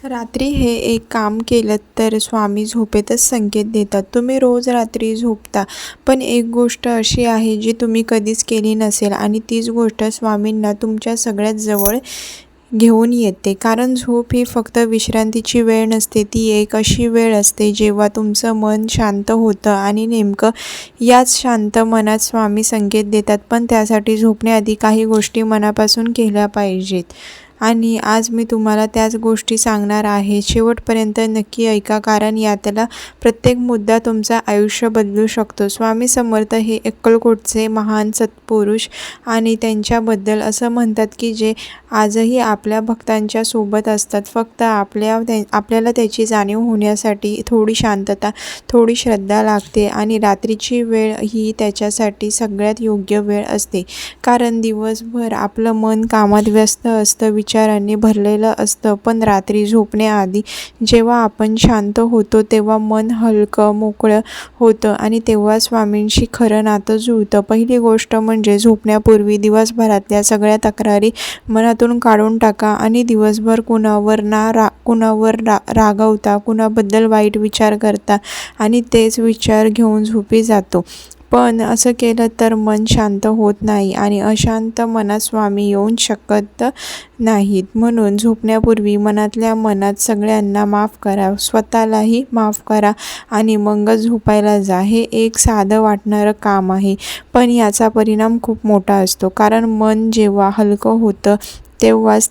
रात्री हे एक काम केलं तर स्वामी झोपेतच संकेत देतात. तुम्ही रोज रात्री झोपता, पण एक गोष्ट अशी आहे जी तुम्ही कधीच केली नसेल आणि तीच गोष्ट स्वामींना तुमच्या सगळ्यात जवळ घेऊन येते. कारण झोप ही फक्त विश्रांतीची वेळ नसते, ती एक अशी वेळ असते जेव्हा तुमचं मन शांत होतं आणि नेमकं याच शांत मनात स्वामी संकेत देतात. पण त्यासाठी झोपण्याआधी काही गोष्टी मनापासून केल्या पाहिजेत आणि आज मी तुम्हाला त्याच गोष्टी सांगणार आहे. शेवटपर्यंत नक्की ऐका, कारण यातला प्रत्येक मुद्दा तुमचं आयुष्य बदलू शकतो. स्वामी समर्थ हे अक्कलकोटचे महान सत्पुरुष आणि त्यांच्याबद्दल असं म्हणतात की जे आजही आपल्या भक्तांच्या सोबत असतात. फक्त आपल्याला त्याची जाणीव होण्यासाठी थोडी शांतता, थोडी श्रद्धा लागते आणि रात्रीची वेळ ही त्याच्यासाठी सगळ्यात योग्य वेळ असते. कारण दिवसभर आपलं मन कामात व्यस्त असतं, विचारांनी भरलेलं असतं, पण रात्री झोपण्याआधी जेव्हा आपण शांत होतो तेव्हा मन हलकं मोकळं होतं आणि तेव्हा स्वामींशी खरं नातं जुळतं. पहिली गोष्ट म्हणजे झोपण्यापूर्वी दिवसभरातल्या सगळ्या तक्रारी मनातून काढून टाका आणि दिवसभर कुणावर रागवता, कुणाबद्दल वाईट विचार करता आणि तेच विचार घेऊन झोपी जातो. पण असं केलं तर मन शांत होत नाही आणि अशांत मनात स्वामी येऊ शकत नाहीत. म्हणून झोपण्यापूर्वी मनातल्या मनात सगळ्यांना माफ करा, स्वतःलाही माफ करा आणि मगच झोपायला जा. हे एक साधं वाटणारं काम आहे, पण याचा परिणाम खूप मोठा असतो. कारण मन जेव्हा हलकं होतं तेव्हाच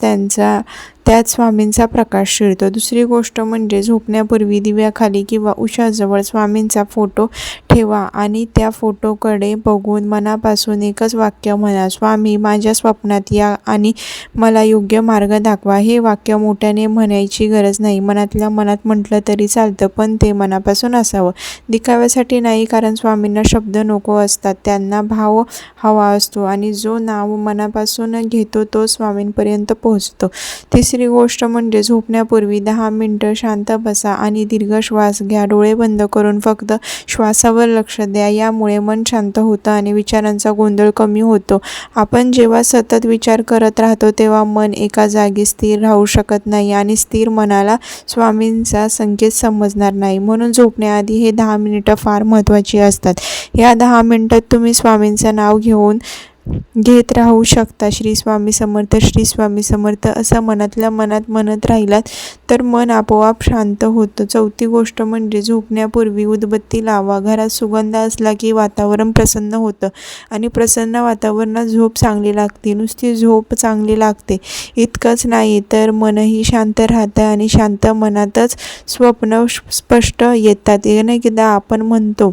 त्यात स्वामींचा प्रकाश शिरतो. दुसरी गोष्ट म्हणजे झोपण्यापूर्वी दिव्याखाली किंवा उशाजवळ स्वामींचा फोटो ठेवा आणि त्या फोटोकडे बघून मनापासून एकच वाक्य म्हणा, स्वामी माझ्या स्वप्नात या आणि मला योग्य मार्ग दाखवा. हे वाक्य मोठ्याने म्हणायची गरज नाही, मनातल्या मनात म्हटलं तरी चालतं, पण ते मनापासून असावं, दिखाव्यासाठी नाही. कारण स्वामींना शब्द नको असतात, त्यांना भाव हवा असतो आणि जो नाव मनापासून घेतो तो स्वामींपर्यंत पोहोचतो. तिसरी गोष्ट म्हणजे झोपण्यापूर्वी 10 मिनिटं शांत बसा आणि दीर्घ श्वास घ्या. डोळे बंद करून फक्त श्वासावर लक्ष द्या. यामुळे मन शांत होतं आणि विचारांचा गोंधळ कमी होतो. आपण जेव्हा सतत विचार करत राहतो तेव्हा मन एका जागी स्थिर राहू शकत नाही आणि स्थिर मनाला स्वामींचा संकेत समजणार नाही. म्हणून झोपण्याआधी हे 10 मिनिटं फार महत्त्वाची असतात. या 10 मिनिटात तुम्ही स्वामींचं नाव घेत राहू शकता. श्री स्वामी समर्थ, श्री स्वामी समर्थ असं मनातल्या मनात म्हणत राहिलात तर मन आपोआप शांत होतं. चौथी गोष्ट म्हणजे झोपण्यापूर्वी उदबत्ती लावा. घरात सुगंध असला की वातावरण प्रसन्न होतं आणि प्रसन्न वातावरणात झोप चांगली लागते. नुसती झोप चांगली लागते इतकंच नाही तर मनही शांत राहतं आणि शांत मनातच स्वप्न स्पष्ट येतात. अनेकदा आपण म्हणतो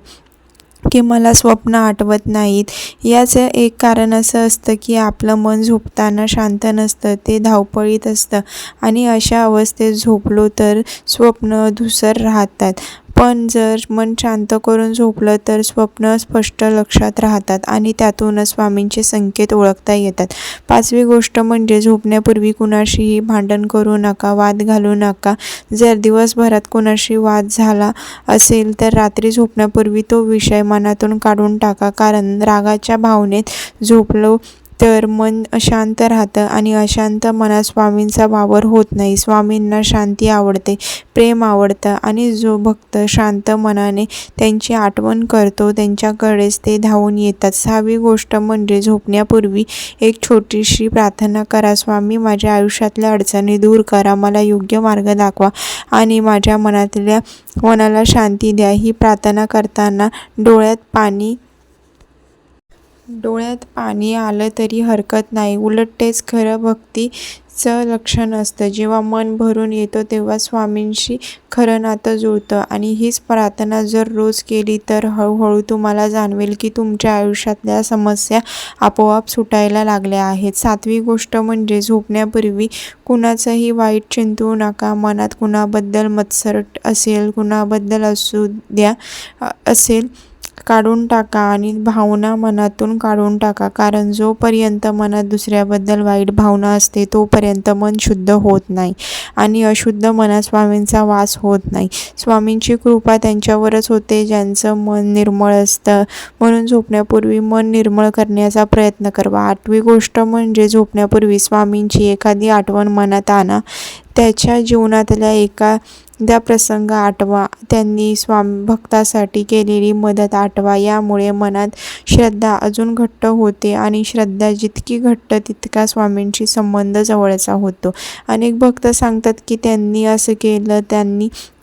की मला स्वप्न आठवत नाहीत. याचं एक कारण असं असतं की आपलं मन झोपताना शांत नसतं, ते धावपळीत असतं आणि अशा अवस्थेत झोपलो तर स्वप्न धूसर राहतात. पण जर मन शांत करून झोपलं तर स्वप्न स्पष्ट लक्षात राहतात आणि त्यातूनच स्वामींचे संकेत ओळखता येतात. पाचवी गोष्ट म्हणजे झोपण्यापूर्वी कुणाशीही भांडण करू नका, वाद घालू नका. जर दिवसभरात कुणाशी वाद झाला असेल तर रात्री झोपण्यापूर्वी तो विषय मनातून काढून टाका. कारण रागाच्या भावनेत झोपलो तर मन अशांत राहतं आणि अशांत मनात स्वामींचा वावर होत नाही. स्वामींना शांती आवडते, प्रेम आवडतं आणि जो भक्त शांत मनाने त्यांची आठवण करतो त्यांच्याकडेच ते धावून येतात. सहावी गोष्ट म्हणजे झोपण्यापूर्वी एक छोटीशी प्रार्थना करा. स्वामी माझ्या आयुष्यातल्या अडचणी दूर करा, मला योग्य मार्ग दाखवा आणि माझ्या मनाला शांती द्या. ही प्रार्थना करताना डोळ्यात पाणी आलं तरी हरकत नाही, उलट तेच खरं भक्तीचं लक्षण असतं. जेव्हा मन भरून येतं तेव्हा स्वामींशी खरं नातं जुळतं आणि हीच प्रार्थना जर रोज केली तर हळूहळू तुम्हाला जाणवेल की तुमच्या आयुष्यातल्या समस्या आपोआप सुटायला लागल्या आहेत. सातवी गोष्ट म्हणजे झोपण्यापूर्वी कुणाचंही वाईट चिंतू नका. मनात कुणाबद्दल मत्सर असेल, कुणाबद्दल असेल काढून टाका आणि भावना मनातून काढून टाका. कारण जोपर्यंत मनात दुसऱ्याबद्दल वाईट भावना असते तोपर्यंत मन शुद्ध होत नाही आणि अशुद्ध मनात स्वामींचा वास होत नाही. स्वामींची कृपा त्यांच्यावरच होते ज्यांचं मन निर्मळ असतं. म्हणून झोपण्यापूर्वी मन निर्मळ करण्याचा प्रयत्न करा. आठवी गोष्ट म्हणजे झोपण्यापूर्वी स्वामींची एखादी आठवण मनात आणा. त्याच्या जीवनातल्या एखादा प्रसंग आठवा, त्यांनी भक्तासाठी केलेली मदत आठवा. यामुळे मनात श्रद्धा अजून घट्ट होते आणि श्रद्धा जितकी घट्ट तितका स्वामींशी संबंध जवळचा होतो. अनेक भक्त सांगतात की त्यांनी असं केलं,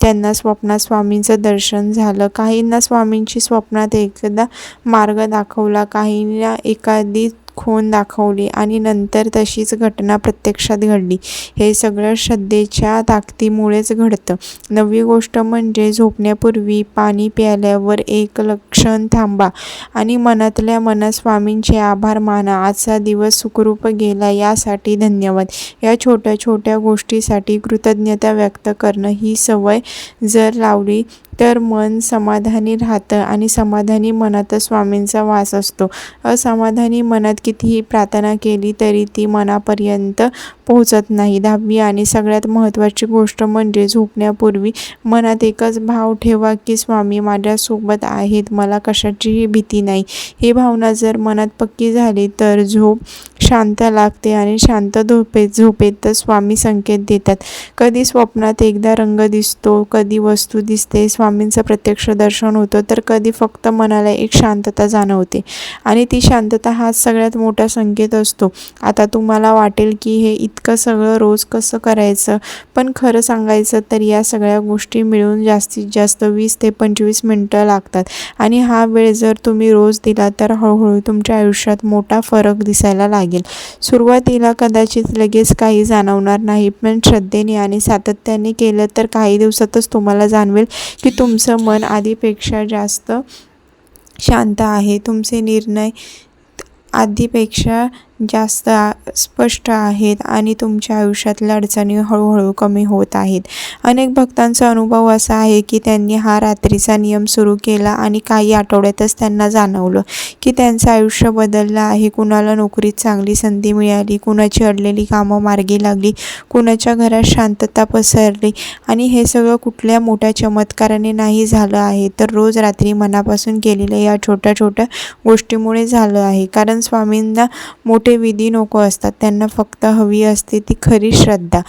त्यांना स्वप्नात स्वामींचं दर्शन झालं. काहींना स्वामींची स्वप्नात एकदा मार्ग दाखवला, काहींना एखादी खूण दाखवली आणि नंतर तशीच घटना प्रत्यक्षात घडली. हे सगळं श्रद्धेच्या ताकदीमुळेच घडतं. नववी गोष्ट म्हणजे झोपण्यापूर्वी पाणी प्यायल्यावर एक क्षण थांबा आणि मनातल्या मनात स्वामींचे आभार माना. आजचा दिवस सुखरूप गेला यासाठी धन्यवाद. या छोट्या छोट्या गोष्टीसाठी कृतज्ञता व्यक्त करणं ही सवय जर लावली तर मन समाधानी राहतं आणि समाधानी मनातच स्वामींचा वास असतो. असमाधानी मनात कितीही प्रार्थना केली तरी ती मनापर्यंत पोहोचत नाही. 10वी आणि सगळ्यात महत्त्वाची गोष्ट म्हणजे झोपण्यापूर्वी मनात एकच भाव ठेवा की स्वामी माझ्यासोबत आहेत, मला कशाचीही भीती नाही. ही भावना जर मनात पक्की झाली तर झोप शांत लागते आणि शांत झोपेतच स्वामी संकेत देतात. कधी स्वप्नात एकदा रंग दिसतो, कधी वस्तू दिसते, स्वामींचं प्रत्यक्ष दर्शन होतं, तर कधी फक्त मनाला एक शांतता जाणवते आणि ती शांतता हाच सगळ्यात मोठा संकेत असतो. आता तुम्हाला वाटेल की हे इतकं सगळं रोज कसं करायचं, पण खरं सांगायचं तर या सगळ्या गोष्टी मिळून जास्तीत जास्त 20 ते 25 मिनटं लागतात आणि हा वेळ जर तुम्ही रोज दिला तर हळूहळू तुमच्या आयुष्यात मोठा फरक दिसायला लागेल. सुरुवातीला कदाचित लगेच काही जाणवणार नाही, पण श्रद्धेने आणि सातत्याने केलं तर काही दिवसातच तुम्हाला जाणवेल की तुमचं मन आधीपेक्षा जास्त शांत आहे, तुमचे निर्णय आधीपेक्षा जास्त स्पष्ट आहेत आणि तुमच्या आयुष्यातल्या अडचणी हळूहळू कमी होत आहेत. अनेक भक्तांचा अनुभव असा आहे की त्यांनी हा रात्रीचा नियम सुरू केला आणि काही आठवड्यातच त्यांना जाणवलं की त्यांचं आयुष्य बदललं आहे. कुणाला नोकरीत चांगली संधी मिळाली, कुणाची अडलेली कामं मार्गी लागली, कुणाच्या घरात शांतता पसरली आणि हे सगळं कुठल्या मोठ्या चमत्काराने नाही झालं आहे, तर रोज रात्री मनापासून केलेल्या या छोट्या छोट्या गोष्टीमुळे झालं आहे. कारण स्वामींना मोठे विधी नको असतात, त्यांना फक्त हवी असते ती खरी श्रद्धा.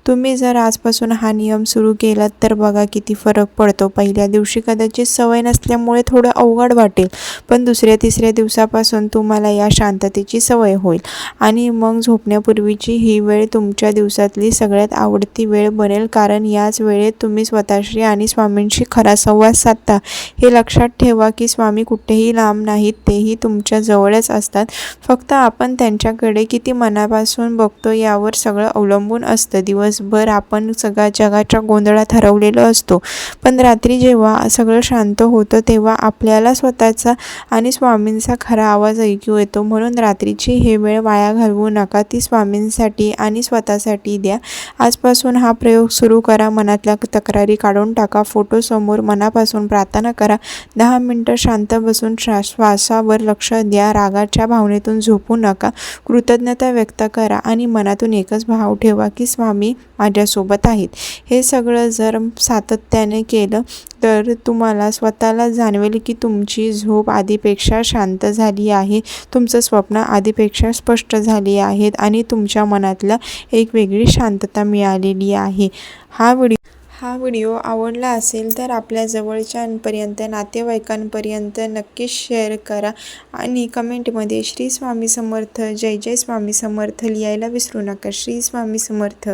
तुम्ही जर आजपासून हा नियम सुरू केलात तर बघा किती फरक पडतो. पहिल्या दिवशी कदाचित सवय नसल्यामुळे थोडं अवघड वाटेल, पण दुसऱ्या तिसऱ्या दिवसापासून तुम्हाला या शांततेची सवय होईल आणि मग झोपण्यापूर्वीची ही वेळ तुमच्या दिवसातली सगळ्यात आवडती वेळ बनेल. कारण याच वेळेत तुम्ही स्वतःशी आणि स्वामींशी खरा संवाद साधता. हे लक्षात ठेवा की स्वामी कुठेही लांब नाहीत, तेही तुमच्या जवळच असतात. फक्त आपण त्यांच्याकडे किती मनापासून बघतो यावर सगळं अवलंबून असतं. दिवसभर आपण सगळ्या जगाच्या गोंधळात हरवलेलो असतो, पण रात्री जेव्हा सगळं शांत होतं तेव्हा आपल्याला स्वतःचा आणि स्वामींचा खरा आवाज ऐकू येतो. म्हणून रात्रीची हे वेळ वाया घालवू नका, ती स्वामींसाठी आणि स्वतःसाठी द्या. आजपासून हा प्रयोग सुरू करा. मनातल्या तक्रारी काढून टाका, फोटोसमोर मनापासून प्रार्थना करा, 10 मिनिटं शांत बसून श्वासावर लक्ष द्या, रागाच्या भावनेतून झोपू नका, कृतज्ञता व्यक्त करा आणि मनातून एकच भाव ठेवा की स्वामी माझ्यासोबत आहेत. हे सगळं जर सातत्याने केलं तर तुम्हाला स्वतःला जाणवेल की तुमची झोप आधीपेक्षा शांत झाली आहे, तुमचं स्वप्न आधीपेक्षा स्पष्ट झाली आहेत आणि तुमच्या मनातला एक वेगळी शांतता मिळालेली आहे. हा व्हिडिओ आवडला असेल तर आपल्या जवळच्यांपर्यंत, नातेवाईकांपर्यंत नक्कीच शेअर करा आणि कमेंटमध्ये श्री स्वामी समर्थ, जय जय स्वामी समर्थ लिहायला विसरू नका. श्री स्वामी समर्थ.